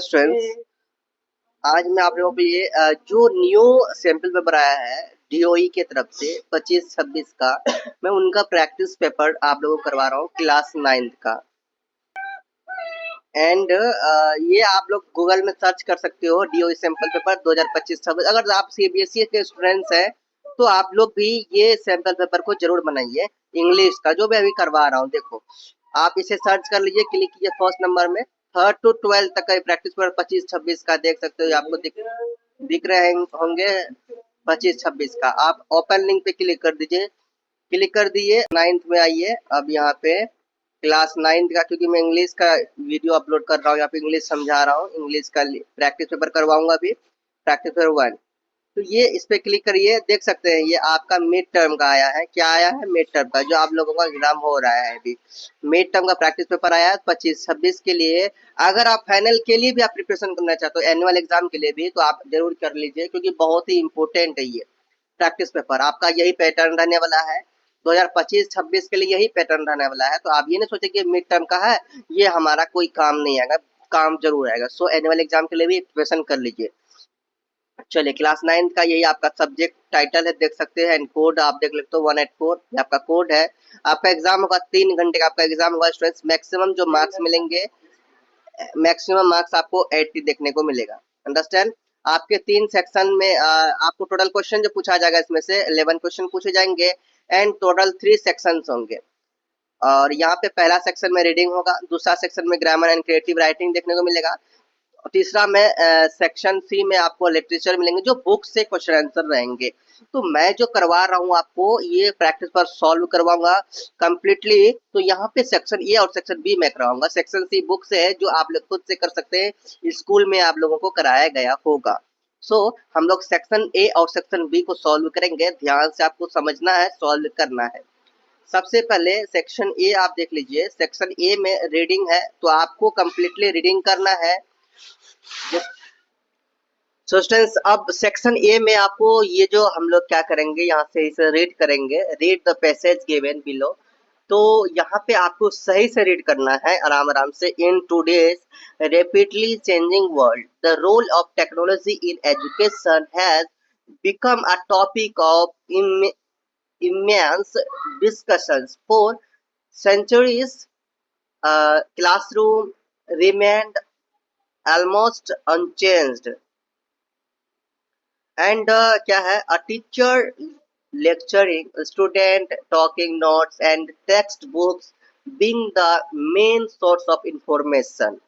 Students, आज मैं आप लोगों को ये जो न्यू सैंपल पेपर आया है डीओई की तरफ से 25-26 का, मैं उनका प्रैक्टिस पेपर आप लोगों को करवा रहा हूँ क्लास 9th का। एंड ये आप लोग गूगल में सर्च कर सकते हो डीओई सैंपल पेपर 2025-26। अगर आप सीबीएसई के स्टूडेंट्स हैं तो आप लोग भी ये सैंपल पेपर को जरूर बनाइए। इंग्लिश का जो मैं अभी करवा रहा हूँ, देखो आप इसे सर्च कर लीजिए, क्लिक कीजिए फर्स्ट नंबर में 3rd to 12th तक का प्रैक्टिस पेपर 25-26 का देख सकते हो। आपको दिख रहे होंगे 25-26 का। आप ओपन लिंक पे क्लिक कर दीजिए। क्लिक कर दिए, 9th में आइए। अब यहाँ पे क्लास 9th का, क्योंकि मैं इंग्लिश का वीडियो अपलोड कर रहा हूँ, यहाँ पे इंग्लिश समझा रहा हूँ, इंग्लिश का प्रैक्टिस पेपर करवाऊंगा अभी, प्रैक्टिस पेपर 1। तो ये इस पे क्लिक करिए, देख सकते हैं ये आपका मिड टर्म का आया है। क्या आया है? मिड टर्म का, जो आप लोगों का एग्जाम हो रहा है अभी। मिड टर्म का प्रैक्टिस पेपर आया है 25-26 के लिए। अगर आप फाइनल के लिए भी आप प्रिपरेशन करना चाहते हो, एनुअल एग्जाम के लिए भी, तो आप जरूर कर लीजिए, क्योंकि बहुत ही इंपॉर्टेंट है ये प्रैक्टिस पेपर। आपका यही पैटर्न रहने वाला है 2025-26 के लिए, यही पैटर्न रहने वाला है। तो आप ये नहीं सोचे कि मिड टर्म का है, ये हमारा कोई काम नहीं आएगा, काम जरूर आएगा। सो एनुअल एग्जाम के लिए भी प्रिपरेशन कर लीजिए। चलिए, क्लास 9th का यही आपका सब्जेक्ट टाइटल है, देख सकते हैं। एंड कोड आप देख लेते हो 184, ये आपका कोड है। आपका एग्जाम होगा 3 घंटे का आपका एग्जाम होगा स्टूडेंट्स। मैक्सिमम जो मार्क्स मिलेंगे, मैक्सिमम मार्क्स आपको 80 देखने को मिलेगा। अंडरस्टैंड? आपके 3 सेक्शन में आपको टोटल क्वेश्चन जो पूछा जाएगा, इसमें से 11 क्वेश्चन पूछे जाएंगे एंड टोटल 3 सेक्शंस होंगे। और यहाँ पे पहला सेक्शन में रीडिंग होगा, दूसरा सेक्शन में ग्रामर एंड क्रिएटिव राइटिंग देखने को मिलेगा, तीसरा में सेक्शन सी में आपको लिटरेचर मिलेंगे, जो बुक से क्वेश्चन आंसर रहेंगे। तो मैं जो करवा रहा हूँ आपको, ये प्रैक्टिस पर सॉल्व करवाऊंगा कंप्लीटली। तो यहाँ पे सेक्शन ए और सेक्शन बी मैं करवाऊंगा। सेक्शन सी बुक से है, जो आप लोग खुद से कर सकते हैं, स्कूल में आप लोगों को कराया गया होगा। सो हम लोग सेक्शन ए और सेक्शन बी को सॉल्व करेंगे। ध्यान से आपको समझना है, सॉल्व करना है। सबसे पहले सेक्शन ए आप देख लीजिए। सेक्शन ए में रीडिंग है, तो आपको कंप्लीटली रीडिंग करना है। सो स्टूडेंट्स, अब सेक्शन ए में आपको ये जो हम लोग क्या करेंगे, यहाँ से इसे रीड करेंगे। Read the passage given below. तो यहाँ पे आपको सही से रीड करना है, आराम आराम से। In today's rapidly changing world, the role of technology in education has become a topic of immense discussions for centuries. Classroom remained almost unchanged, and क्या है, a teacher lecturing, student talking notes, and textbooks being the main source of information.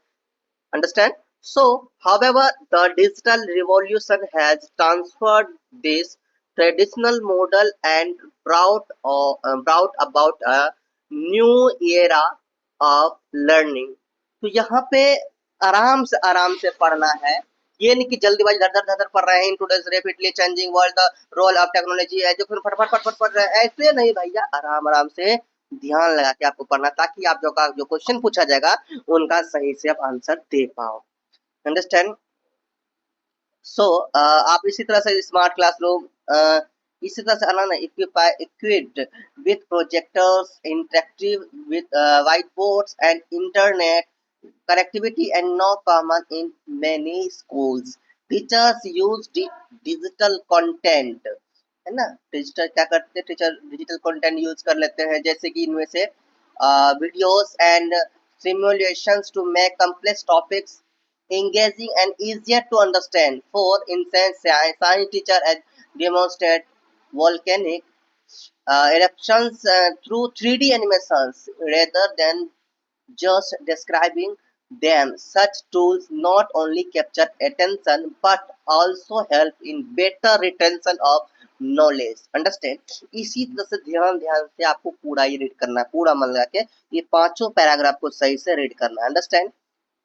Understand? So however, the digital revolution has transferred this traditional model and brought about a new era of learning. तो यहाँ पे आराम से पढ़ना है। ये नहीं कि जल्दीबाजी धर पढ़ रहे हैं। In today's rapidly changing world, the role of technology, education फट पढ़ रहे हैं, ऐसे नहीं भैया। आराम से ध्यान लगा के आपको पढ़ना, ताकि आप जो क्वेश्चन पूछा जाएगा उनका सही से आप आंसर दे पाओ। अंडरस्टैंड? सो आप इसी तरह से स्मार्ट क्लासरूम, इसी तरह से अलाना equipped with projectors, interactive with white boards and internet connectivity and now common in many schools. Teachers use digital content, है ना। डिजिटल क्या करते हैं, टीचर डिजिटल कंटेंट यूज कर लेते हैं, जैसे कि इनमें से videos and simulations to make complex topics engaging and easier to understand. For instance, science teacher has demonstrated volcanic eruptions through 3D animations rather than just describing them. Such tools not only capture attention but also help in better retention of knowledge. Understand? इसी तरह से ध्यान से आपको पूरा ये read करना है, पूरा मन लगा के ये 5 पैराग्राफ को सही से रीड करना है। अंडरस्टैंड?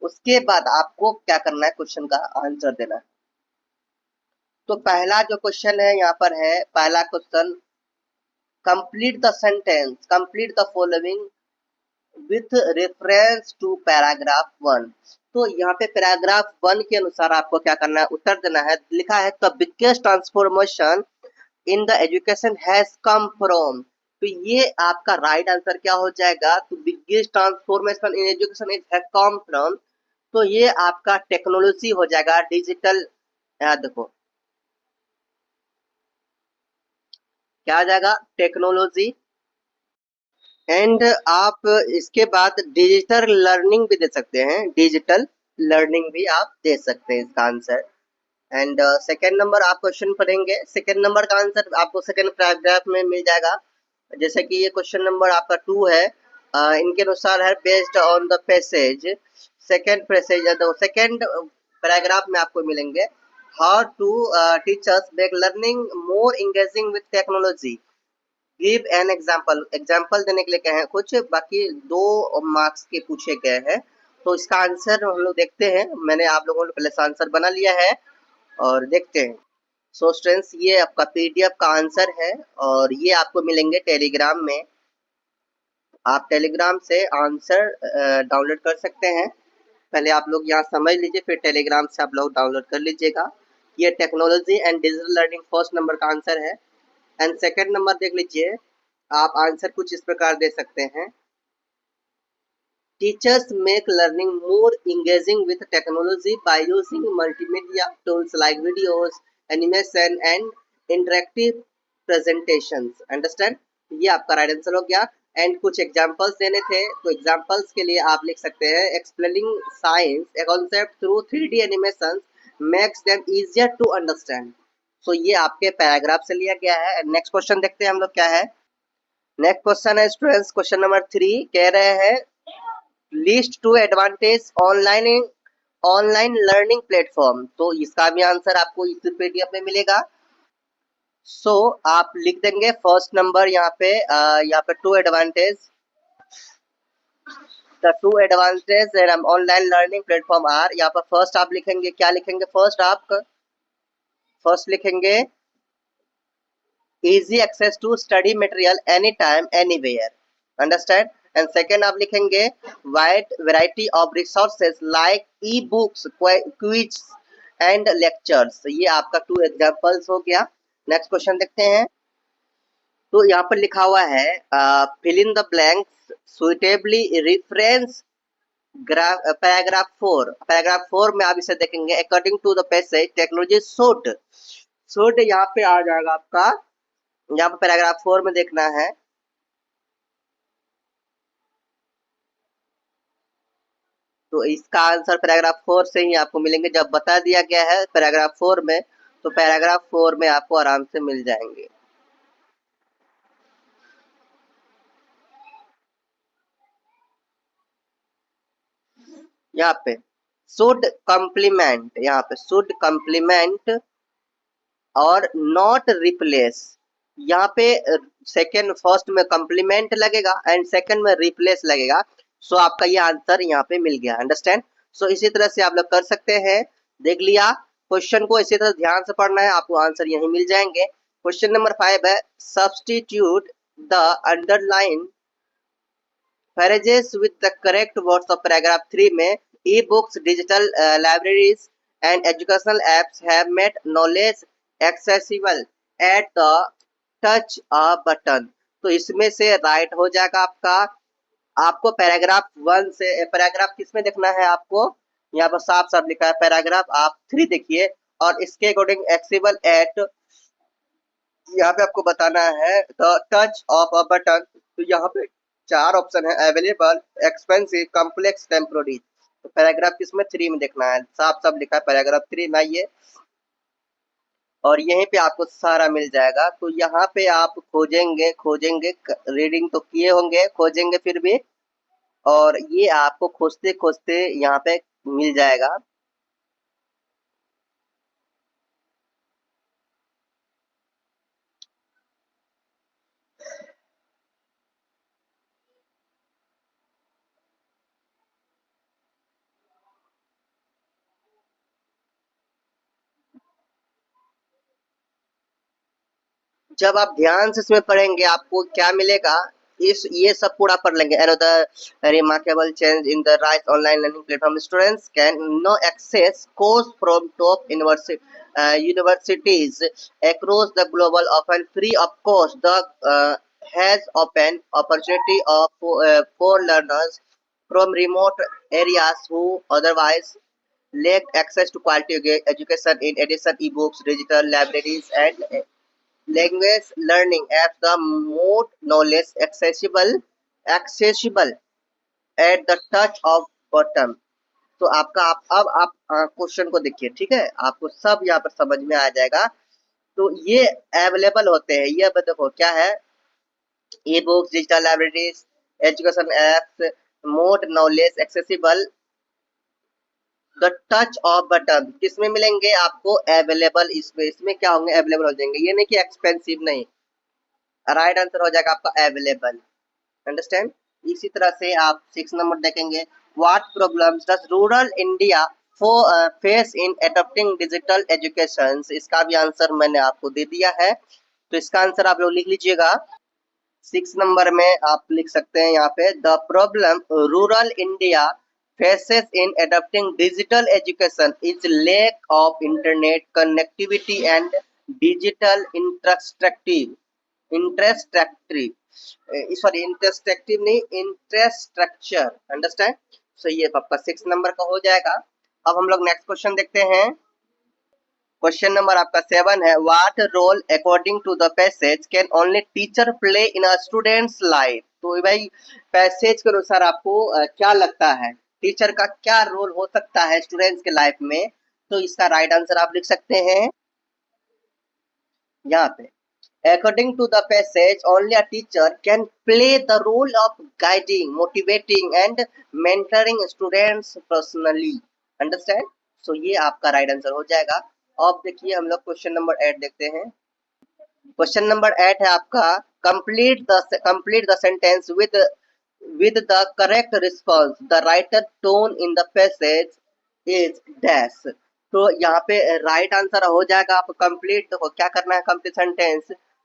उसके बाद आपको क्या करना है, क्वेश्चन का आंसर देना है। तो पहला जो क्वेश्चन है यहाँ पर है, पहला question, complete the sentence, complete the following with reference to paragraph 1। तो यहाँ पे पैराग्राफ 1 के अनुसार आपको क्या करना है, उत्तर देना है। लिखा है the biggest transformation in the education has come from. तो ये आपका राइट आंसर क्या हो जाएगा, तो biggest transformation in education is has come from तो ये आपका टेक्नोलॉजी हो जाएगा डिजिटल। यहाँ देखो क्या आ जाएगा, टेक्नोलॉजी। एंड आप इसके बाद डिजिटल लर्निंग भी दे सकते हैं, डिजिटल लर्निंग भी आप दे सकते हैं इसका आंसर। एंड सेकेंड नंबर आप क्वेश्चन पढ़ेंगे, सेकेंड नंबर का आंसर आपको सेकेंड पैराग्राफ में मिल जाएगा। जैसे कि ये क्वेश्चन नंबर आपका 2 है, इनके अनुसार है based on the passage, second passage second paragraph में आपको मिलेंगे how to teachers make learning more engaging with technology, give an example. Example देने के लिए कहे हैं कुछ, बाकी 2 मार्क्स के पूछे गए हैं। तो इसका आंसर हम लोग देखते हैं, मैंने आप लोगों ने पहले से आंसर बना लिया है और देखते हैं। सो स्टूडेंट्स ये आपका पीडीएफ का आंसर है और ये आपको मिलेंगे टेलीग्राम में। आप टेलीग्राम से आंसर डाउनलोड कर सकते हैं। पहले आप लोग यहाँ समझ लीजिए, फिर टेलीग्राम से आप लोग डाउनलोड कर लीजिएगा। ये technology and digital learning first number का आंसर है। एंड सेकंड नंबर देख लीजिए, आप आंसर कुछ इस प्रकार दे सकते हैं, teachers make learning more engaging with technology by using multimedia tools like videos, animation and interactive presentations। Understand, ये आपका राइट आंसर हो गया। एंड कुछ एग्जांपल्स देने थे, तो एग्जांपल्स के लिए आप लिख सकते हैं explaining science a concept through 3D animation makes them easier to understand. So ये आपके पैराग्राफ से लिया गया है। नेक्स्ट क्वेश्चन देखते हैं हम लोग क्या है। नेक्स्ट क्वेश्चन है स्टूडेंट्स, क्वेश्चन नंबर 3 कह रहे हैं list two advantage online learning platform. तो इसका भी आंसर आपको इस पीडीएफ में मिलेगा। सो आप लिख देंगे फर्स्ट नंबर यहाँ पे two advantage, the two advantage and online learning platform are. यहाँ पर फर्स्ट आप लिखेंगे, क्या लिखेंगे फर्स्ट, आप फर्स्ट लिखेंगे easy access to study material anytime anywhere, understand। and second आप लिखेंगे wide variety of resources like e-books, quiz and lectures। ये आपका 2 एग्जांपल्स हो गया। नेक्स्ट क्वेश्चन देखते हैं। तो यहाँ पर लिखा हुआ है fill in the blanks suitably reference paragraph 4। Paragraph 4 में आप इसे देखेंगे according to the passage technology should यहाँ पे आ जाएगा आपका, यहाँ पर पैराग्राफ 4 में देखना है। तो इसका आंसर पैराग्राफ 4 से ही आपको मिलेंगे, जब बता दिया गया है पैराग्राफ 4 में, तो पैराग्राफ 4 में आपको आराम से मिल जाएंगे। यहाँ पे शुड कॉम्प्लीमेंट, यहाँ पे शुड कॉम्प्लीमेंट और नॉट रिप्लेस। यहाँ पे सेकंड फर्स्ट में कॉम्प्लीमेंट लगेगा एंड सेकंड में रिप्लेस लगेगा। सो आपका ये आंसर यहाँ पे मिल गया, अंडरस्टैंड। सो इसी तरह से आप लोग कर सकते हैं। देख लिया, क्वेश्चन को इसी तरह ध्यान से पढ़ना है, आपको आंसर यही मिल जाएंगे। क्वेश्चन नंबर 5 है substitute the underline phrases with the correct words of paragraph 3 में e-books, digital libraries and educational apps have made knowledge accessible at the touch a button। तो इसमें से राइट हो जाएगा आपका, आपको पैराग्राफ 1 से पैराग्राफ किस में देखना है आपको, यहाँ पर साफ साफ लिखा है पैराग्राफ आप 3 देखिए और इसके अकॉर्डिंग एक्सेसिबल एट, यहाँ पे आपको बताना है the touch of a button. तो यहाँ पे 4 ऑप्शन है अवेलेबल, एक्सपेंसिव, कॉम्प्लेक्स, टेम्पोररी। तो पैराग्राफ किसमें 3 में देखना है, साफ साफ लिखा है पैराग्राफ 3 में ये, और यहीं पे आपको सारा मिल जाएगा। तो यहाँ पे आप खोजेंगे खोजेंगे, रीडिंग तो किए होंगे, खोजेंगे फिर भी, और ये आपको खोजते खोजते यहाँ पे मिल जाएगा। जब आप ध्यान से इसमें पढ़ेंगे आपको क्या मिलेगा, इस ये सब पूरा पढ़ लेंगे। Another remarkable change in the rise online learning platform, students can now access course from top universities across the global, often free of cost। The has opened opportunity of for learners from remote areas who otherwise lack access to quality education. In addition, e-books, digital libraries, and language learning apps the more knowledge accessible at the touch of button. तो आपका अब आप question को देखिए, ठीक है, आपको सब यहाँ पर समझ में आ जाएगा। तो ये अवेलेबल होते हैं, ये अब देखो क्या है, e books, digital libraries, education apps, more knowledge accessible the touch off button, किसमें मिलेंगे आपको, अवेलेबल, इसमें क्या होंगे, अवेलेबल हो जाएंगे, ये नहीं कि एक्सपेंसिव नहीं, राइट आंसर हो जाएगा आपका अवेलेबल। अंडरस्टैंड। इसी तरह से आप 6 नंबर देखेंगे, what problems does rural India face in adopting digital education, इसका भी आंसर मैंने आपको दे दिया है, तो इसका आंसर आप लोग लिख लीजिएगा। 6 नंबर में आप लिख सकते हैं यहाँ पे, the problem rural India faces in adopting digital education is lack of internet connectivity and digital infrastructure नहीं, इंफ्रास्ट्रक्चर। अंडरस्टैंड। सो ये आपका 6 नंबर का हो जाएगा। अब हम लोग नेक्स्ट क्वेश्चन देखते हैं। क्वेश्चन नंबर आपका 7 है, what role according to the passage can only teacher play in a students life. तो भाई पैसेज के अनुसार आपको क्या लगता है, टीचर का क्या रोल हो सकता है स्टूडेंट्स के लाइफ में, तो इसका राइट आंसर आप लिख सकते हैं यहाँ पे, according to the passage only a teacher can play the role of guiding, motivating and mentoring students personally. understand? so ये आपका राइट आंसर हो जाएगा। अब देखिए हम लोग क्वेश्चन नंबर 8 देखते हैं। क्वेश्चन नंबर 8 है आपका, complete the sentence with the correct response, the writer tone in the passage is dash। तो यहाँ पे राइट आंसर हो जाएगा आपको कंप्लीट, देखो क्या करना है, कंप्लीट सेंटेंस,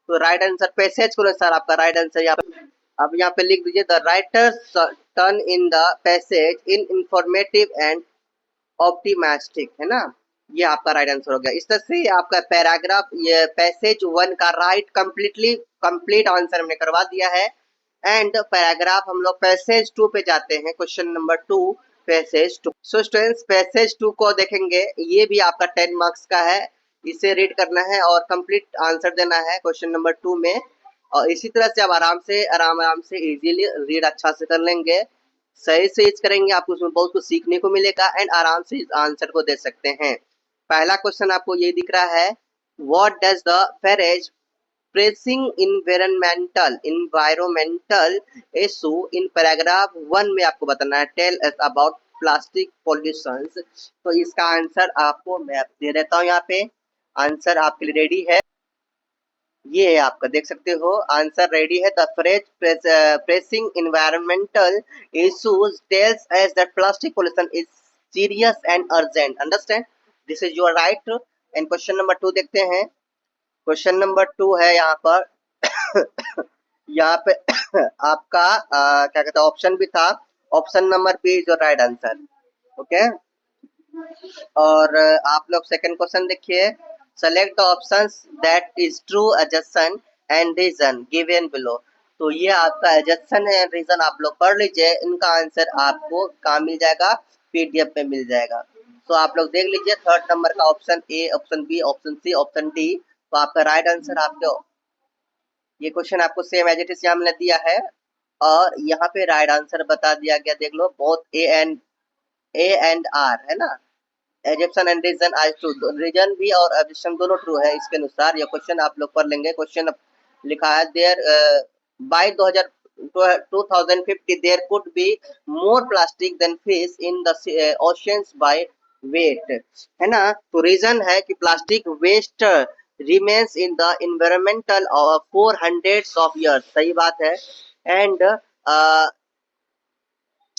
तो राइट आंसर पैसेज के अनुसार आपका राइट आंसर यहाँ पे, अब यहाँ पे लिख दीजिए, the writer turn in the passage in informative and optimistic, है ना, ये आपका राइट आंसर हो गया। इस तरह से आपका पैराग्राफ, ये पैसेज 1 का राइट कंप्लीट आंसर हमने करवा दिया है। एंड पैराग्राफ हम लोग पैसेज 2 पे जाते हैं, question number 2 passage 2। So students passage 2 को देखेंगे, ये भी आपका 10 मार्क्स का है, इसे रीड करना है और कंप्लीट आंसर देना है क्वेश्चन नंबर 2 में। और इसी तरह से आप आराम से इजीली रीड अच्छा से कर लेंगे, सही से यूज करेंगे, आपको उसमें बहुत कुछ सीखने को मिलेगा एंड आराम से इस आंसर को दे सकते हैं। पहला क्वेश्चन आपको ये दिख रहा है, what does the phrase pressing environmental issue in paragraph 1 में आपको बताना है, tell us about plastic pollutions. तो इसका आंसर आपको मैं दे देता हूँ, यहाँ पे आंसर आपके लिए रेडी है, ये है आपका, देख सकते हो आंसर रेडी है। The phrase pressing environmental issues tells us that plastic pollution is serious and urgent. Understand, this is your right. And question number 2 देखते हैं। क्वेश्चन नंबर 2 है यहाँ पर यहाँ पे आपका क्या कहते हैं, ऑप्शन भी था, option number B is your right answer. Okay, और आप लोग सेकंड क्वेश्चन देखिए, select the options that is true assumption and reason given below. तो ये आपका एजम्पशन है, रीजन आप लोग पढ़ लीजिए, इनका आंसर आपको कहाँ मिल जाएगा, पीडीएफ में मिल जाएगा। तो आप लोग देख लीजिए, थर्ड नंबर का option A, option B, option C, option D, तो आपका राइट आंसर आपके, ये क्वेश्चन आपको सेम एज इट इज यहाँ हमने दिया है और यहाँ पे राइट आंसर बता दिया गया, देख लो, बोथ ए एंड आर, है ना, एजम्पशन एंड रीजन आज ट्रू, रीजन भी और एजम्पशन दोनों ट्रू है, इसके अनुसार ये क्वेश्चन आप लोग पढ़ लेंगे। क्वेश्चन लिखा है, there by 2050 there could be more plastic than fish in the oceans by weight, है ना। तो रीजन है कि plastic waste remains in the environmental for hundreds of years, सही बात है। एंड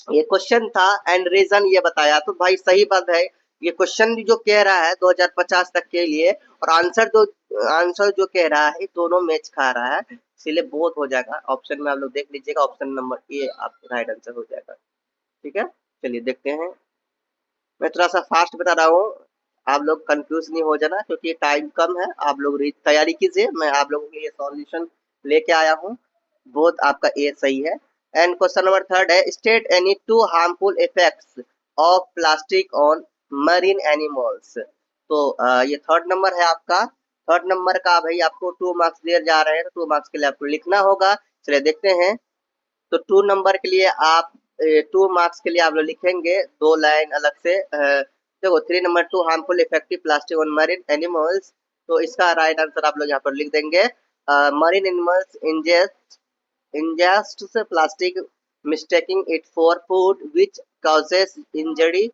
ये क्वेश्चन था एंड रीजन ये बताया, तो भाई सही बात है, ये क्वेश्चन भी जो कह रहा है 2050 तक के लिए, और आंसर जो कह रहा है दोनों मैच खा रहा है, इसलिए बहुत हो जाएगा। ऑप्शन में आप लोग देख लीजिएगा, ऑप्शन नंबर ए आपका राइट आंसर हो जाएगा। ठीक है, चलिए देखते हैं, मैं थोड़ा सा फास्ट बता रहा हूँ, आप लोग कंफ्यूज नहीं हो जाना, क्योंकि टाइम कम है, आप लोग तैयारी कीजिए, मैं आप लोगों के लिए सॉल्यूशन लेके आया हूँ। बहुत आपका ए सही है। एंड क्वेश्चन नंबर थर्ड है state any two harmful effects of plastic on marine animals. तो ये थर्ड नंबर है आपका। थर्ड नंबर का भाई आपको 2 मार्क्स दिए जा रहे हैं, तो 2 मार्क्स के लिए आपको लिखना होगा। चलिए देखते हैं। तो 2 नंबर के लिए आप 2 मार्क्स के लिए आप लोग लिखेंगे 2 लाइन अलग से। देखो 3 number 2 harmful effective plastic on marine animals. तो इसका राइट आंसर आप लोग यहाँ पर लिख देंगे marine animals ingests plastic mistaking it for food which causes injury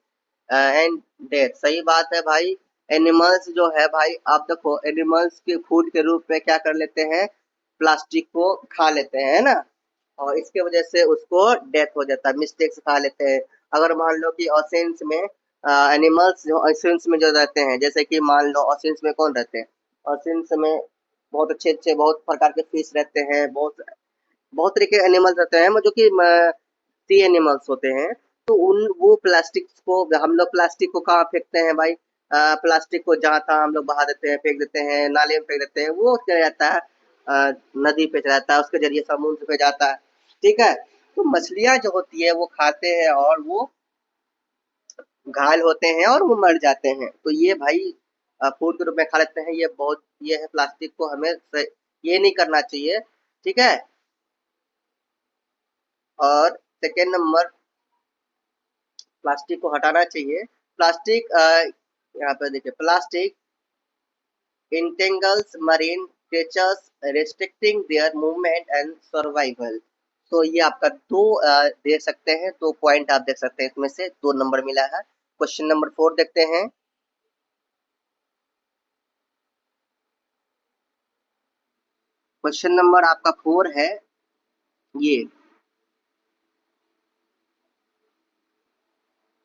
and death. सही बात है भाई। एनिमल्स जो है भाई आप देखो एनिमल्स के फूड के रूप में क्या कर लेते हैं, प्लास्टिक को खा लेते हैं, है ना। और इसके वजह से उसको डेथ हो जाता है, मिस्टेक से खा लेते हैं। अगर मान लो कि ओशंस में एनिमल्स जो ओशंस में जो रहते हैं, जैसे कि मान लो ओशंस में कौन रहते हैं, ओशंस में बहुत अच्छे अच्छे बहुत प्रकार के फिश रहते हैं, बहुत बहुत तरह के एनिमल्स रहते हैं जो कि सी एनिमल्स होते हैं। तो उन वो प्लास्टिक को हम लोग प्लास्टिक को कहाँ फेंकते हैं भाई, प्लास्टिक को जहाँ तहाँ हम लोग बहा देते हैं, फेंक देते हैं, नाले में फेंक देते हैं, वो चला जाता है नदी पे चला जाता है, उसके जरिए समुद्र पे जाता है। ठीक है। तो मछलियां जो होती है वो खाते हैं और वो घायल होते हैं और वो मर जाते हैं। तो ये भाई फूड के रूप में खा लेते हैं, ये बहुत ये है प्लास्टिक को हमें ये नहीं करना चाहिए। ठीक है। और सेकेंड नंबर प्लास्टिक को हटाना चाहिए। प्लास्टिक यहाँ पे देखिए plastic entangles marine creatures restricting their movement and survival. तो ये आपका दो दे सकते हैं, 2 पॉइंट आप देख सकते हैं, इसमें से 2 नंबर मिला है। क्वेश्चन नंबर 4 देखते हैं। क्वेश्चन नंबर आपका 4 है ये।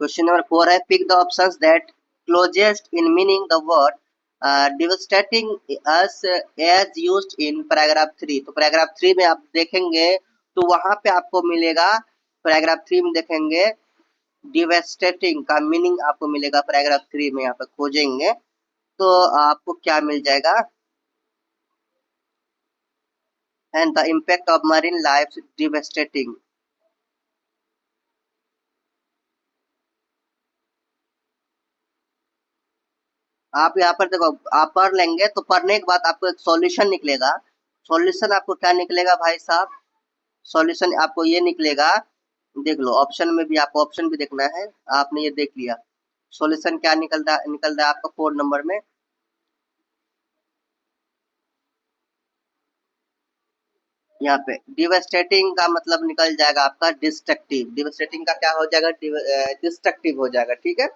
क्वेश्चन नंबर 4 है pick the options that closest in meaning the word devastating as used in paragraph 3। तो पैराग्राफ 3 में आप देखेंगे तो वहां पे आपको मिलेगा, पैराग्राफ 3 में देखेंगे डिवेस्टेटिंग का मीनिंग आपको मिलेगा। पैराग्राफ 3 में यहाँ पे खोजेंगे तो आपको क्या मिल जाएगा, and the impact of marine life devastating. आप यहाँ पर देखो आप पढ़ लेंगे तो पढ़ने के बाद आपको एक सॉल्यूशन निकलेगा। सॉल्यूशन आपको क्या निकलेगा भाई साहब, सॉल्यूशन आपको ये निकलेगा, देख लो ऑप्शन में भी आपको ऑप्शन भी देखना है, आपने ये देख लिया। सॉल्यूशन क्या निकल रहा है आपका 4 नंबर में, यहाँ पे डिवेस्टेटिंग का मतलब निकल जाएगा आपका डिस्ट्रक्टिव। डिवेस्टेटिंग का क्या हो जाएगा, डिस्ट्रक्टिव हो जाएगा। ठीक है।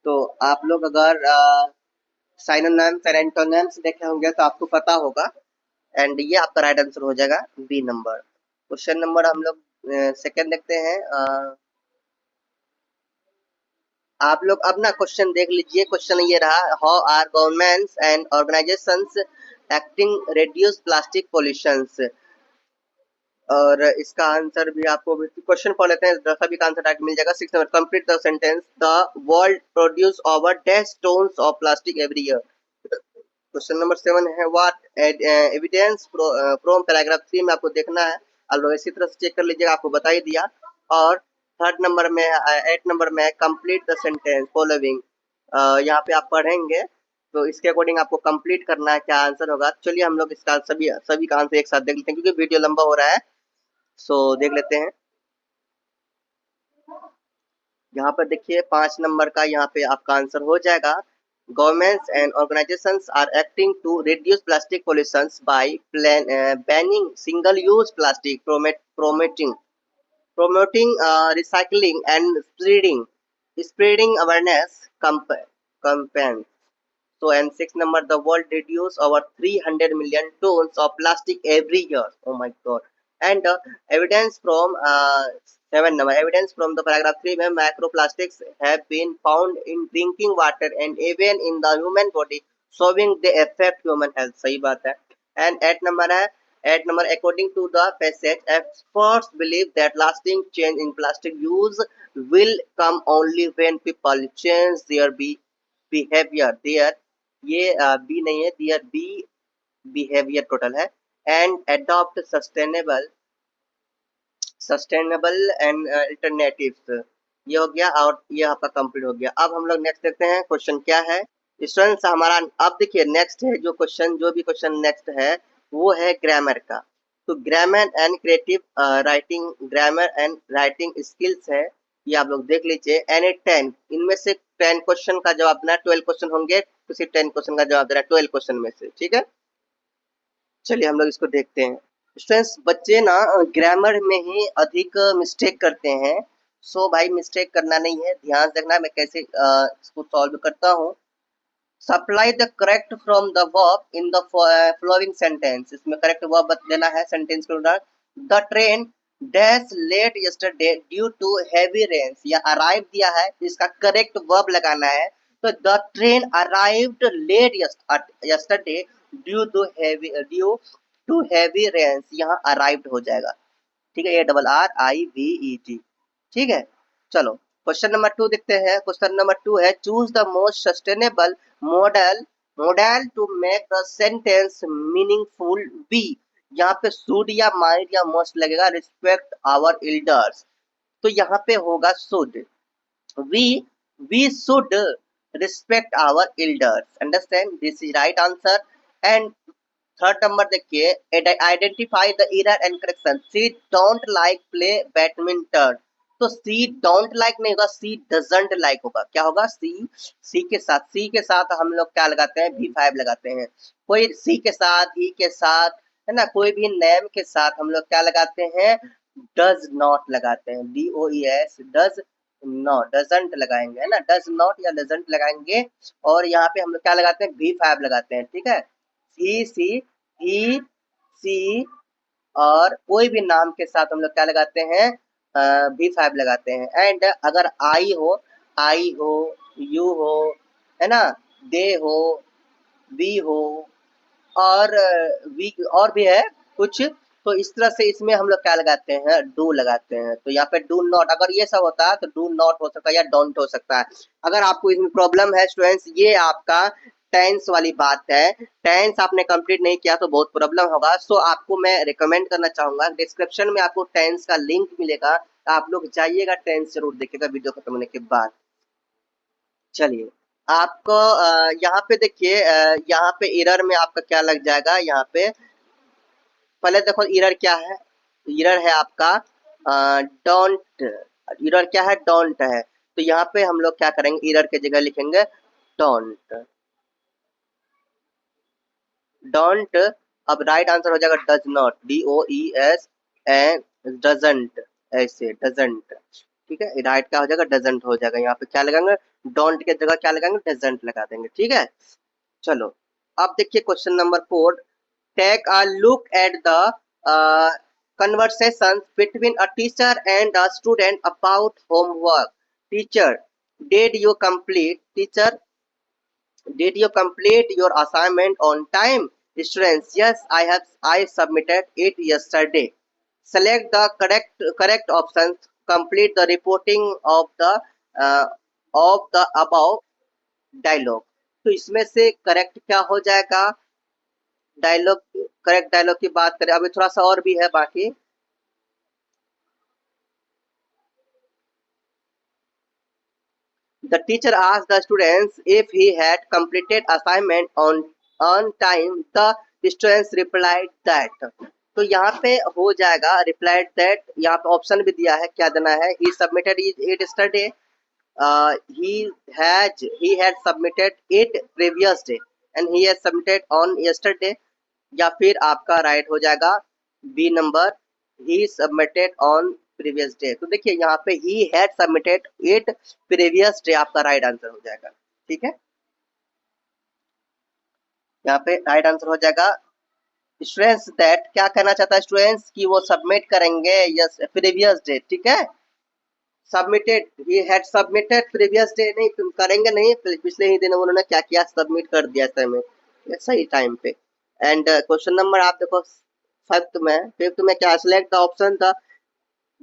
तो आप लोग अगर साइनोनिम्स और एंटोनिम्स देखे होंगे तो आपको पता होगा। एंड ये आपका राइट आंसर हो जाएगा बी नंबर। क्वेश्चन नंबर हम लोग सेकंड देखते हैं। आप लोग अब ना क्वेश्चन देख लीजिए। क्वेश्चन ये रहा, how are governments and organisations acting reduce plastic pollutions. और इसका आंसर भी आपको क्वेश्चन पढ़ लेते हैं, सभी का आंसर डायरेक्ट मिल जाएगा। 6 number complete the sentence the world produce over 10 tons of plastic every year. Question number 7 है व्हाट एविडेंस फ्रॉम पैराग्राफ 3 में आपको देखना है। आप लोग इसी तरह से चेक कर लीजिएगा, आपको बता ही दिया। और थर्ड नंबर में 8 नंबर में कंप्लीट द सेंटेंस फॉलोइंग, यहाँ पे आप पढ़ेंगे तो इसके अकॉर्डिंग आपको कंप्लीट करना है क्या आंसर होगा। चलिए हम लोग इसका सभी सभी का आंसर एक साथ देख लेते हैं क्योंकि वीडियो लंबा हो रहा है। सो देख लेते हैं। यहाँ पर देखिए 5 नंबर का यहाँ पे आपका आंसर हो जाएगा, governments and organizations are acting to reduce plastic pollution by banning single-use plastic, promoting recycling and spreading awareness campaigns. So and 6 number, the world reduce over 300 million tons of plastic every year. Oh my god. And evidence from 7 number, evidence from the paragraph 3 where microplastics have been found in drinking water and even in the human body, showing they affect human health. सही बात है। And 8 number है, 8 number according to the passage, experts believe that lasting change in plastic use will come only when people change their behavior. Their ये B नहीं है, दियर bee behaviour total है। And adopt sustainable and alternatives, ये हो गया और ये आपका कंप्लीट हो गया। अब हम लोग नेक्स्ट देखते हैं क्वेश्चन क्या है स्टूडेंट्स हमारा। अब देखिए नेक्स्ट है जो क्वेश्चन, जो भी क्वेश्चन नेक्स्ट है वो है ग्रामर का। तो grammar and creative writing, grammar and writing skills है, ये आप लोग देख लीजिए। एनी 10 इनमें से 10 क्वेश्चन का जवाब देना, 12 क्वेश्चन होंगे, किसी 10 क्वेश्चन का जवाब देना 12 क्वेश्चन में से, ठीक है। चलिए हम लोग इसको देखते हैं। स्टूडेंट्स बच्चे ना ग्रामर में ही अधिक मिस्टेक करते हैं। सो भाई मिस्टेक करना नहीं है, ध्यान से देखना मैं कैसे इसको सॉल्व करता हूँ। Supply the correct from the verb in the flowing sentence, इसमें करेक्ट वर्ब देना है सेंटेंस के अंदर। The train dash late yesterday due to heavy rains, या अराइव दिया है, इसका करेक्ट वर्ब लगाना है। तो the train arrived late yesterday due to heavy rains, यहाँ अराइव्ड हो जाएगा, ठीक है, ARRIVED, ठीक है। चलो क्वेश्चन नंबर 2 देखते हैं। क्वेश्चन नंबर 2 है choose the most sustainable model to make the sentence meaningful B, यहाँ पे शुड या माइट या मस्ट लगेगा। रिस्पेक्ट आवर एल्डर्स, तो यहाँ पे होगा should. We we should respect our elders, understand, this is right answer. And third number देखिए identify the error and correction. She don't like play badminton, तो she don't like नहीं होगा, सी doesn't like होगा। क्या होगा, सी के साथ हम लोग क्या लगाते हैं, V5 लगाते हैं। कोई सी के साथ, ई के साथ, है ना, कोई भी नेम के साथ हम लोग क्या लगाते हैं, डज नॉट लगाते हैं, DOES, डज नॉट, डजंट लगाएंगे, है ना, डज नॉट या डजंट लगाएंगे। और यहाँ पे हम लोग क्या लगाते हैं, V5 लगाते हैं, ठीक है। ही सी और कोई भी नाम के साथ हम लोग क्या लगाते हैं, V5 लगाते हैं। एंड अगर आई हो, यू हो, है ना, दे हो, वी हो, और वी और भी है कुछ, तो इस तरह से इसमें हम लोग क्या लगाते हैं, डू लगाते हैं। तो यहाँ पे डू नॉट, अगर ये सब होता है तो डू नॉट हो सकता है या डोंट हो सकता है। अगर आपको इसमें प्रॉब्लम है स्टूडेंट्स, ये आपका टेंस वाली बात है, टेंस आपने कंप्लीट नहीं किया तो बहुत प्रॉब्लम होगा। सो आपको मैं रिकमेंड करना चाहूंगा, डिस्क्रिप्शन में आपको टेंस का लिंक मिलेगा, आप लोग जाइएगा, टेंस जरूर देखिएगा वीडियो खत्म होने के बाद। चलिए आपको यहाँ पे देखिए, यहाँ पे एरर में आपका क्या लग जाएगा, यहाँ पे पहले देखो एरर क्या है, एरर है आपका डोंट, एरर क्या है, डोंट है। तो यहाँ पे हम लोग क्या करेंगे, एरर के जगह लिखेंगे डोंट, डोंट। अब राइट आंसर हो जाएगा does not, DOES, and doesn't, ऐसे डजंट, ठीक है। राइट क्या हो जाएगा, डजंट हो जाएगा। यहाँ पे क्या लगाएंगे, डोंट के जगह क्या लगाएंगे, डजंट लगा देंगे, ठीक है। चलो अब देखिए question number 4, take a look at the conversations between a teacher and a student about homework. Teacher, teacher, did you complete your assignment on time? Students, yes, I submitted it yesterday. Select the correct options. Complete the reporting uh, of the above dialogue. तो इसमें से correct क्या हो जाएगा, dialogue, correct dialogue की बात करें, अभी थोड़ा सा और भी है बाकी। The teacher asked the students if he had completed assignment on time. The students replied that. तो यहाँ पे हो जाएगा replied that, यहाँ पे ऑप्शन भी दिया है, क्या देना है, he submitted it yesterday, he had submitted it previous day, and he has submitted on yesterday, या फिर आपका राइट हो जाएगा B number, he submitted on previous day. तो देखिए यहाँ पे he had submitted it previous day आपका राइट आंसर हो जाएगा, ठीक है। यहाँ पे राइट आंसर हो जाएगा स्टूडेंट्स दैट, क्या कहना चाहता है स्टूडेंट्स कि वो सबमिट करेंगे यस प्रीवियस डे, ठीक है। Submitted, he had submitted previous day, नहीं तुम करेंगे नहीं, पिछले ही दिन उन्होंने क्या किया, सबमिट कर दिया समय, सही टाइम पे। एंड क्वेश्चन नंबर आप देखो फिफ्थ में क्या, select the option the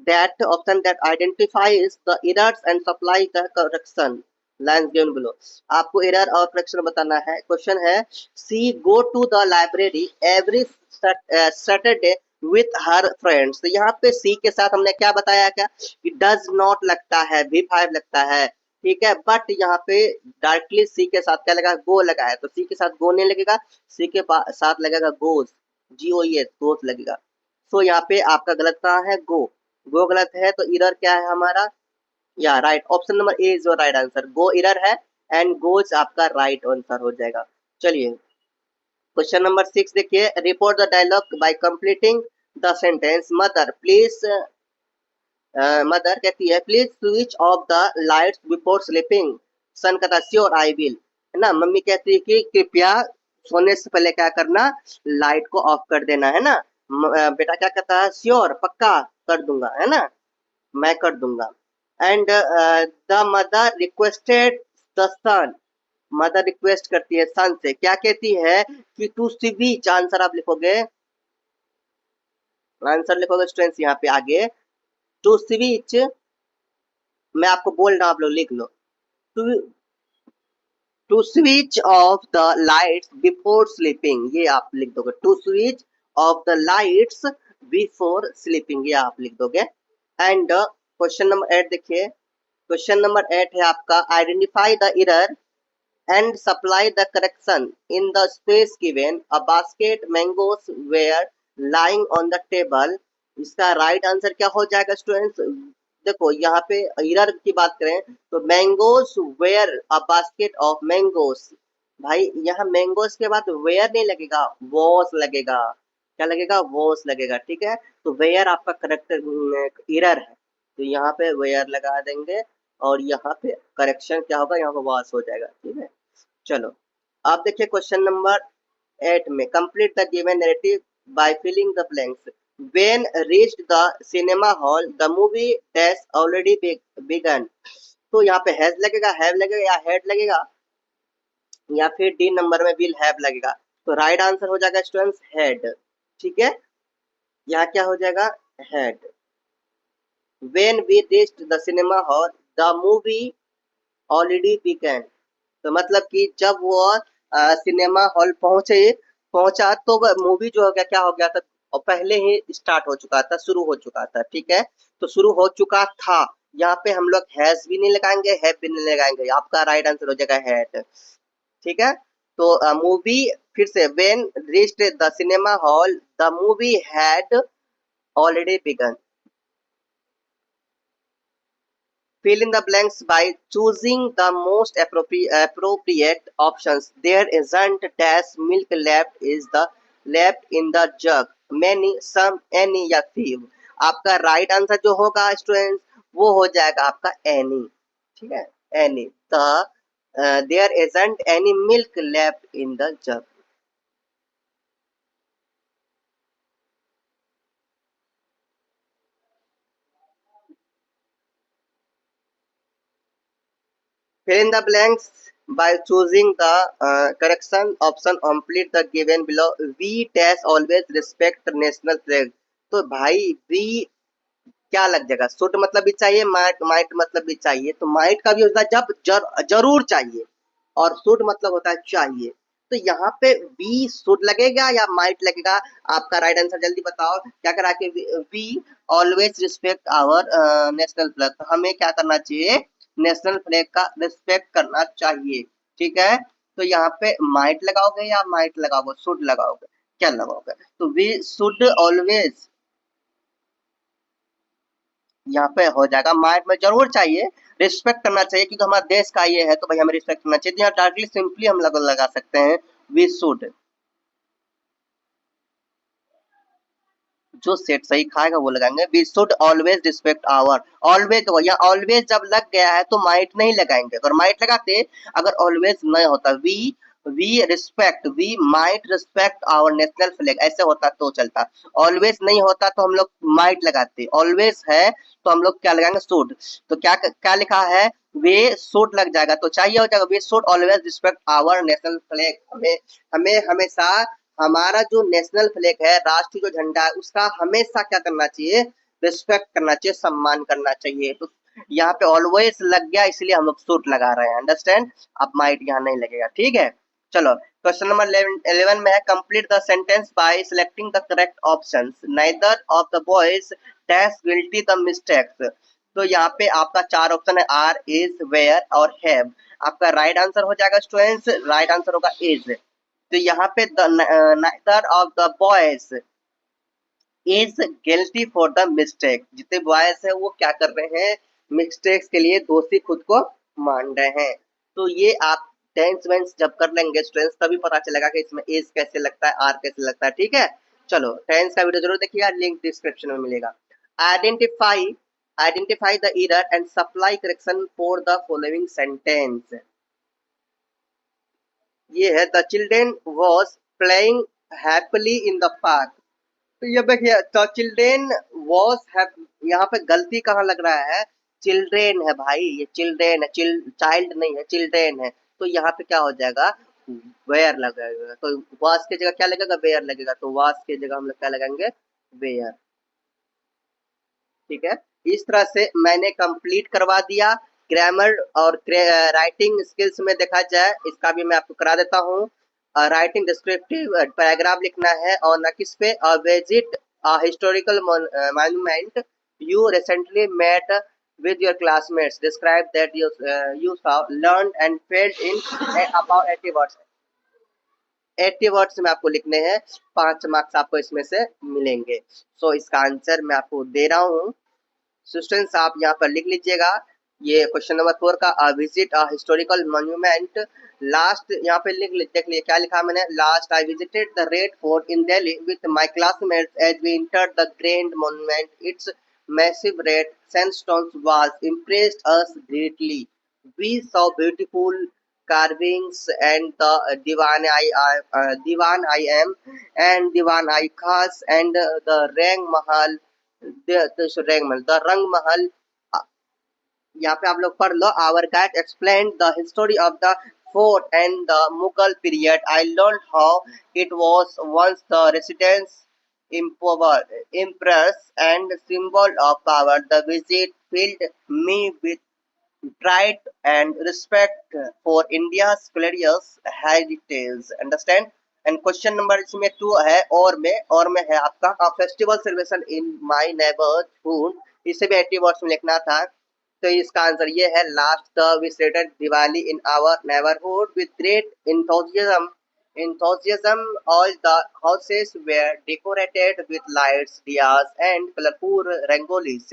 that option that identifies the errors and supply the correction lines given below। आपको एरर और करेक्शन बताना है। क्वेश्चन है she go to the library every Saturday with her friends. तो यहाँ पे सी के साथ हमने क्या बताया, क्या कि डज नॉट लगता है, V5 लगता है, ठीक है। बट यहाँ पे डायरेक्टली सी के साथ क्या लगा, गो लगा है, तो सी के साथ गो नहीं लगेगा, सी के साथ लगेगा गोज, GOES, गोज लगेगा। सो यहाँ पे आपका गलत कहाँ है, गो गलत है, तो इरर क्या है हमारा, या right, option number A is your right answer, go error है एंड गोज आपका राइट आंसर हो जाएगा। चलिए क्वेश्चन नंबर 6 देखिए, report the dialogue by completing the sentence, mother please, mother कहती है please switch off the lights before sleeping, son कहता है श्योर आई विल, है ना, मम्मी कहती है कि कृपया सोने से पहले क्या करना, लाइट को ऑफ कर देना, है ना। बेटा क्या कहता है, श्योर पक्का कर दूंगा, है ना, मैं कर दूंगा। And the mother requested the son, mother request करती है सन से, क्या कहती है कि टू स्विच, आंसर आप लिखोगे, आंसर लिखोगे स्टूडेंट्स यहाँ पे आगे, टू स्विच, मैं आपको बोल रहा हूँ आप लोग लिख लो, to to switch off the lights before sleeping, ये आप लिख दोगे, to switch off the lights before sleeping, ये आप लिख दोगे। एंड क्वेश्चन नंबर 8 देखिए, क्वेश्चन नंबर 8 है आपका, identify the error and supply the correction in the space given, a basket mangoes were lying on the table, इसका right answer क्या हो जाएगा स्टूडेंट्स, देखो यहाँ पे एरर की बात करें तो mangoes were a basket of mangoes, भाई यहाँ मैंगोस के बाद वेयर नहीं लगेगा, वॉस लगेगा, क्या लगेगा, वॉस लगेगा, ठीक है। तो वेयर आपका करेक्ट एरर है, तो यहाँ पे वेयर लगा देंगे और यहाँ पे करेक्शन क्या होगा, यहाँ पे वॉस हो जाएगा, ठीक है। चलो आप देखिए क्वेश्चन नंबर 8 में, complete the given narrative by filling the blanks, when reached the cinema hall the movie dash already began, तो यहाँ पे हैज लगेगा, हैव लगेगा, या हेड लगेगा, या फिर डी नंबर में विल हैव लगेगा, तो राइट आंसर हो जाएगा स्टूडेंट्स हेड, ठीक है, यहाँ क्या हो जाएगा, had. When we reached the cinema hall the movie already began, तो मतलब कि जब वो सिनेमा हॉल पहुंचा तो मूवी जो हो गया, क्या हो गया था, और पहले ही स्टार्ट हो चुका था, शुरू हो चुका था, ठीक है। तो शुरू हो चुका था, यहाँ पे हम लोग हैज भी नहीं लगाएंगे, हैव भी नहीं लगाएंगे, आपका राइट आंसर हो जाएगा हैड, ठीक है। तो मूवी फिर से, when reached the cinema hall the movie had already begun. Fill in the blanks by choosing the most appropriate options. There isn't dash milk left in the jug. Many, some, any या few. आपका right answer जो होगा students वो हो जाएगा आपका any, ठीक है, any. There isn't any milk left in the jug. Fill in the blanks by choosing the correction option. Complete the given below. We dash always respect the national flag. तो भाई we क्या लग जाएगा, should मतलब भी चाहिए, might might मतलब भी चाहिए, तो माइट का भी होता है जब जरूर चाहिए, और शुड मतलब होता है चाहिए, तो यहाँ पे बी शुड लगेगा या माइट लगेगा, आपका राइट आंसर जल्दी बताओ, क्या करा के, we always respect our national flag, तो हमें क्या करना चाहिए, नेशनल फ्लैग का रिस्पेक्ट करना चाहिए, ठीक है। तो यहाँ पे माइट लगाओगे या माइट लगाओगे, शुड लगाओगे, क्या लगाओगे, तो वी शुड ऑलवेज, यहाँ पे हो जाएगा, माइंड में जरूर चाहिए, रिस्पेक्ट करना चाहिए, क्योंकि हमारा देश का ये है तो भाई हमें रिस्पेक्ट करना चाहिए, तो यहाँ डायरेक्टली सिंपली हम लगा सकते हैं वी शुड, जो सेट सही खाएगा वो लगाएंगे, we should always respect our, always, तो यहाँ ऑलवेज जब लग गया है तो माइट नहीं लगाएंगे, अगर माइट लगाते, अगर ऑलवेज नहीं होता, we respect, we might respect our national flag ऐसे होता तो चलता, ऑलवेज नहीं होता तो हम लोग माइट लगाते, ऑलवेज है तो हम लोग क्या लगाएंगे, शुड, तो क्या क्या लिखा है, वे शुड लग जाएगा, तो चाहिए हो जाएगा we should always respect our national flag, हमें हमें हमेशा हमारा जो नेशनल फ्लैग है, राष्ट्रीय जो झंडा है, उसका हमेशा क्या करना चाहिए, रिस्पेक्ट करना चाहिए, सम्मान करना चाहिए, तो यहाँ पे ऑलवेज लग गया इसलिए हम लोग शुड लगा रहे हैं, अंडरस्टैंड, अब माइट यहाँ नहीं लगेगा, ठीक है। चलो क्वेश्चन नंबर 11 में है complete the sentence by selecting the correct options. Neither of the boys dash guilty the mistakes. तो यहाँ पे आपका चार ऑप्शन है आर, इज, वेयर और हैव। आपका राइट आंसर हो जाएगा स्टूडेंट्स, राइट आंसर होगा इज। तो यहाँ पे neither of the boys is guilty for the mistake. जितने बॉयज है वो क्या कर रहे हैं, मिस्टेक्स के लिए दोषी खुद को मान रहे हैं। तो ये आप टेंस वेंस जब कर लेंगे स्टूडेंट्स तभी पता चलेगा कि इसमें इज कैसे लगता है, आर कैसे लगता है। ठीक है, चलो टेंस का वीडियो जरूर देखिएगा, लिंक डिस्क्रिप्शन में मिलेगा। Identify identify the error and supply correction for the following sentence. ये है the children was playing happily in the park. तो ये देखिए द चिल्ड्रेन वॉज हैव, यहाँ पे गलती कहाँ लग रहा है, चिल्ड्रेन है भाई, ये चिल्ड्रेन है, चाइल्ड नहीं है, चिल्ड्रेन है। तो यहाँ पे क्या हो जाएगा, वेयर लगेगा। तो वास की जगह क्या लगेगा, वेयर लगेगा। तो वास की जगह हम लोग क्या लगाएंगे, वेयर। ठीक है, इस तरह से मैंने कंप्लीट करवा दिया। ग्रामर और राइटिंग स्किल्स में देखा जाए, इसका भी मैं आपको करा देता हूँ। राइटिंग डिस्क्रिप्टिव पैराग्राफ लिखना है और न किस पे, visit historical monument you recently met with your classmates, describe that you saw, learned and felt in about 80 words। 80 words में आपको लिखने हैं, 5 मार्क्स आपको इसमें से मिलेंगे। सो इसका आंसर मैं आपको दे रहा हूँ स्टूडेंट्स, आप यहाँ पर लिख लीजिएगा। ये क्वेश्चन नंबर 4 का visit a historical monument. Last यहाँ पे देख लिए क्या लिखा मैंने, last I visited the Red Fort in Delhi with my classmates as we entered the grand monument. It's massive red sandstones was impressed us greatly. We saw beautiful carvings and the Diwan I am and Diwan I Khas and the Rang Mahal, the Rang Mahal। यहाँ पे आप लोग पढ़ लो। Our guide explain the history of the fort and the Mughal period. I learn how it was once the residence impress and symbol of power। The visit filled me with pride and respect for India's glorious heritage। Understand? And question number इसमें 2 है, और में है आपका festival celebration in my neighbourhood. इसे भी 80 words में लिखना था। तो इसका आंसर ये है, last the we celebrated Diwali in our neighbourhood with great enthusiasm। All the houses were decorated with lights, diyas and colorful rangolis।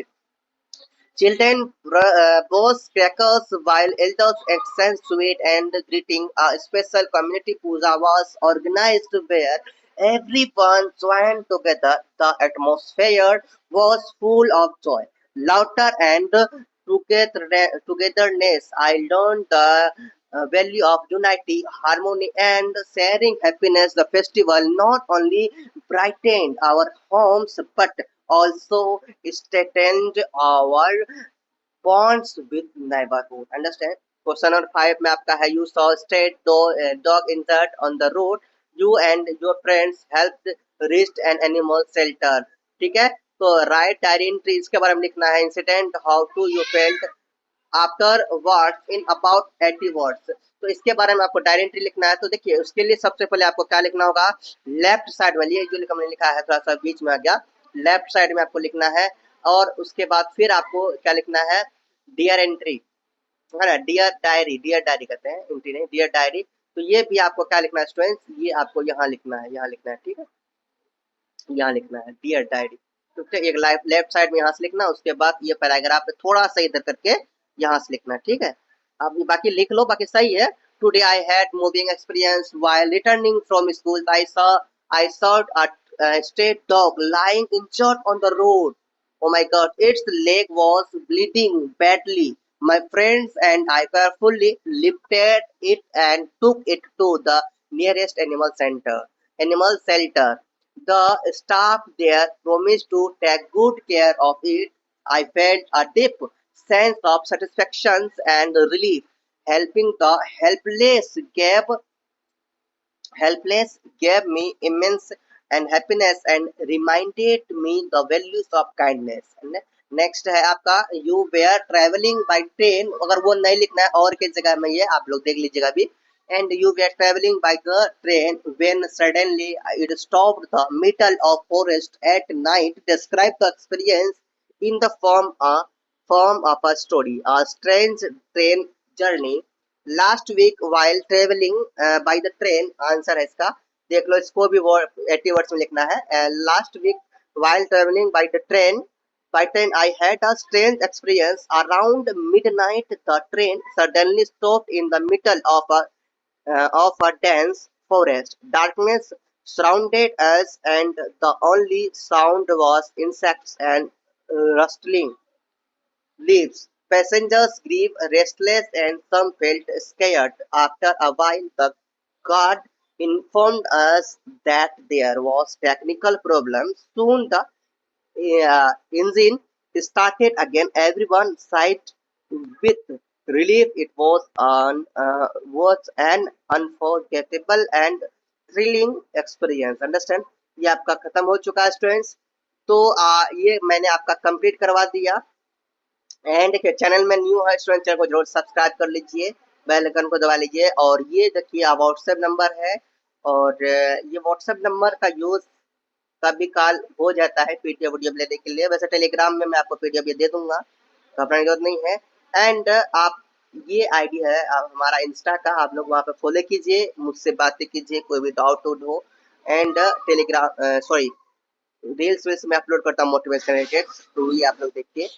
Children roast crackers while elders exchanged sweet and greeting. A special community puja was organized where everyone joined together. The atmosphere was full of joy, laughter, and togetherness. I learned the value of unity, harmony, and sharing happiness. The festival not only brightened our homes but also strengthened our bonds with neighborhood। Understand? Question number 5 में आपका है, you saw straight dog injured on the road, you and your friends helped reach an animal shelter। ठीक है, तो right diary entry इसके बारे में लिखना है, incident how to you felt after words in about 80 words. तो इसके बारे में आपको डायरी एंट्री लिखना है। तो देखिए उसके लिए सबसे पहले आपको क्या लिखना होगा, लेफ्ट साइड में, ये जो हमने लिखा है थोड़ा सा बीच में आ गया, लेफ्ट साइड में आपको लिखना है। और उसके बाद फिर आपको क्या लिखना है, डियर एंट्री, है ना, डियर डायरी कहते हैं, एंट्री नहीं, डियर डायरी। तो ये भी आपको क्या लिखना है स्टूडेंट्स, ये आपको यहाँ लिखना है, यहाँ लिखना है। ठीक है, यहाँ लिखना है डियर डायरी। तो एक लेफ्ट साइड में यहाँ से लिखना, उसके बाद ये पैराग्राफ थोड़ा सा इधर करके यहाँ से लिखना। ठीक है, आप बाकी लिख लो, बाकी सही है। Today I had moving experience while returning from school. I saw a stray dog lying injured on the road। Oh my god, its leg was bleeding badly। My friends and I carefully lifted it and took it to the nearest animal shelter। The staff there promised to take good care of it। I felt a deep sense of satisfaction and relief। Helping the helpless gave me immense and happiness and reminded me the values of kindness। Next है आपका, you were travelling by train. अगर वो नहीं लिखना है और की जगह में, ये आप लोग देख लीजिएगा अभी, and you were traveling by the train when suddenly it stopped the middle of forest at night. Describe the experience in the form of a story. A strange train journey. Last week while traveling by the train, answer है इसका, देख लो इसको भी 80 words में लिखना है. Last week while traveling by train, I had a strange experience. Around midnight, the train suddenly stopped in the middle of a dense forest. Darkness surrounded us, and the only sound was insects and rustling leaves. Passengers grew restless and some felt scared. After a while, the guard informed us that there was technical problem. Soon the engine started again. Everyone sighed with relief. It was an unforgettable and thrilling experience. Understand? ये आपका खत्म हो चुका है students. तो ये मैंने आपका कंप्लीट करवा दिया. एंड देखिए, चैनल में न्यू है स्टूडेंट, चैनल को जरूर सब्सक्राइब कर लीजिए, बेल आइकन को दबा लीजिए. और ये देखिए व्हाट्सएप नंबर है, और ये व्हाट्सएप नंबर का यूज कभी काल हो जाता है पीडीएफ वीडियो लेने के लिए. वैसे टेलीग्राम में मैं आपको पीडीएफ ये दे दूंगा, घबराने की जरूरत नहीं है. एंड आप ये आईडी है हमारा इंस्टा का, आप लोग वहाँ पे फॉलो कीजिए, मुझसे बातें कीजिए, कोई भी डाउट हो. एंड टेलीग्राम सॉरी रील्स में अपलोड करता हूँ मोटिवेशन रिलेटेड, तो ये आप लोग देखिए.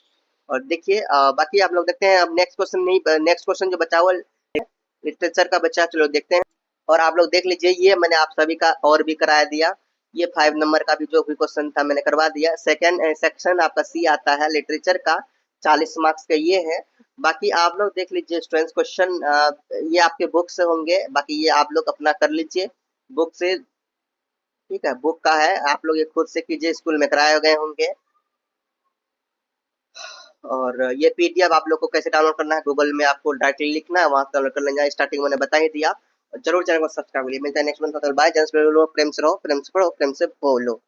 और देखिए बाकी आप लोग देखते हैं. अब नेक्स्ट क्वेश्चन नहीं, नेक्स्ट क्वेश्चन जो बचा हुआ लिटरेचर का बचा, चलो देखते हैं. और आप लोग देख लीजिए, ये मैंने आप सभी का और भी कराया दिया. ये 5 नंबर का भी जो भी क्वेश्चन था मैंने करवा दिया. सेकंड सेक्शन आपका सी आता है लिटरेचर का, 40 मार्क्स का ये है. बाकी आप लोग देख लीजिए स्टूडेंट्स, क्वेश्चन ये आपके बुक से होंगे. बाकी ये आप लोग अपना कर लीजिए बुक से, ठीक है, बुक का है, आप लोग ये खुद से कीजिए, स्कूल में कराए गए होंगे. और ये पीडीएफ आप लोग को कैसे डाउनलोड करना है, गूगल में आपको डायरेक्टली लिखना है, वहां से डाउनलोड कर लेना. स्टार्टिंग मैंने बता ही दिया. जरूर चैनल को सब्सक्राइब करिए. मिलता है नेक्स्ट मंथ. बाय. प्रेम से रहो, प्रेम से पढ़ो, प्रेम से बोलो.